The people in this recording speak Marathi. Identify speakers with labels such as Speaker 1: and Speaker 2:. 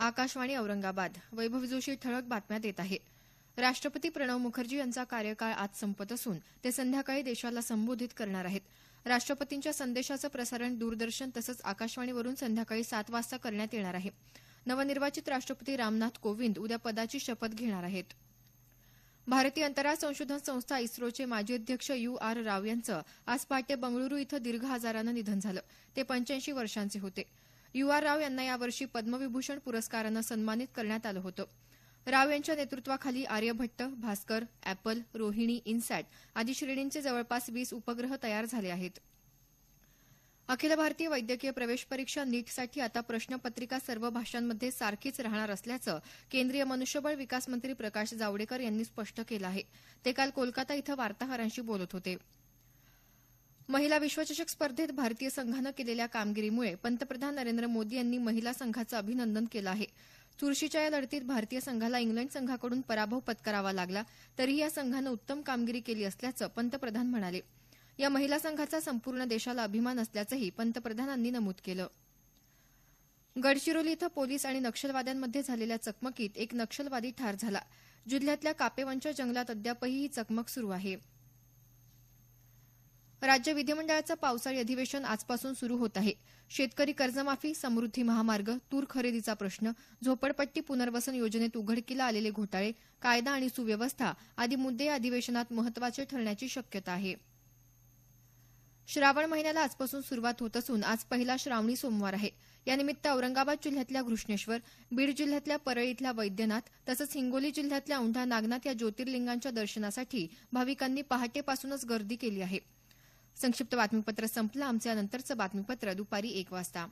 Speaker 1: आकाशवाणी औरंगाबाद. वैभव जोशी ठळक बातम्या देत आहे. राष्ट्रपती प्रणव मुखर्जी यांचा कार्यकाळ आज संपत असून ते संध्याकाळी देशाला संबोधित करणार आहेत. राष्ट्रपतींच्या संदेशाचं प्रसारण दूरदर्शन तसंच आकाशवाणीवरून संध्याकाळी 7 वाजता करण्यात येणार आहे. नवनिर्वाचित राष्ट्रपती रामनाथ कोविंद उद्या पदाची शपथ घेणार आहेत. भारतीय अंतराळ संशोधन संस्था इस्रोचे माजी अध्यक्ष यू.आर. राव यांचं आज पहाटे बंगळुरू इथं दीर्घ आजारानं निधन झालं. ते 85 वर्षांचे होते. यू.आर. राव यांना यावर्षी पद्मविभूषण पुरस्कारानं सन्मानित करण्यात आलं होतं. राव यांच्या नेतृत्वाखाली आर्यभट्ट, भास्कर, अॅपल, रोहिणी, इनसॅट आदी श्रेणींचे जवळपास 20 उपग्रह तयार झाले आहेत. अखिल भारतीय वैद्यकीय प्रवेश परीक्षा नीटसाठी आता प्रश्नपत्रिका सर्व भाषांमध्ये सारखीच राहणार असल्याचं केंद्रीय मनुष्यबळ विकास मंत्री प्रकाश जावडेकर यांनी स्पष्ट केलं आहे. ते काल कोलकाता इथं वार्ताहरांशी बोलत होते. महिला विश्वचषक स्पर्धेत भारतीय संघानं केलेल्या कामगिरीमुळे पंतप्रधान नरेंद्र मोदी यांनी महिला संघाचं अभिनंदन केलं आहे. चुरशीच्या या लढतीत भारतीय संघाला इंग्लंड संघाकडून पराभव पत्करावा लागला तरीही या संघानं उत्तम कामगिरी केली असल्याचं पंतप्रधान म्हणाले. या महिला संघाचा संपूर्ण देशाला अभिमान असल्याचंही पंतप्रधानांनी नमूद केलं. गडचिरोली इथं पोलीस आणि नक्षलवाद्यांमध्ये झालेल्या चकमकीत एक नक्षलवादी ठार झाला. जिल्ह्यातल्या कापेवनच्या जंगलात अद्यापही ही चकमक सुरू आहे. राज्य विधिमंडळाचं पावसाळी अधिवेशन आजपासून सुरू होत आहे. शेतकरी कर्जमाफी, समृद्धी महामार्ग, तूर खरेदीचा प्रश्न, झोपडपट्टी पुनर्वसन योजनेत उघडकीला आलेले घोटाळे, कायदा आणि सुव्यवस्था आदी मुद्दे या अधिवेशनात महत्त्वाचे ठरण्याची शक्यता आहे. श्रावण महिन्याला आजपासून सुरुवात होत असून आज पहिला श्रावणी सोमवार आहे. यानिमित्त औरंगाबाद जिल्ह्यातल्या घृष्णेश्वर, बीड जिल्ह्यातल्या परळी इथल्या वैद्यनाथ तसंच हिंगोली जिल्ह्यातल्या औंढा नागनाथ या ज्योतिर्लिंगांच्या दर्शनासाठी भाविकांनी पहाटेपासूनच गर्दी केली आहे. संक्षिप्त बातमीपत्र संपलं. आमचं यानंतरचं बातमीपत्र दुपारी 1 वाजता.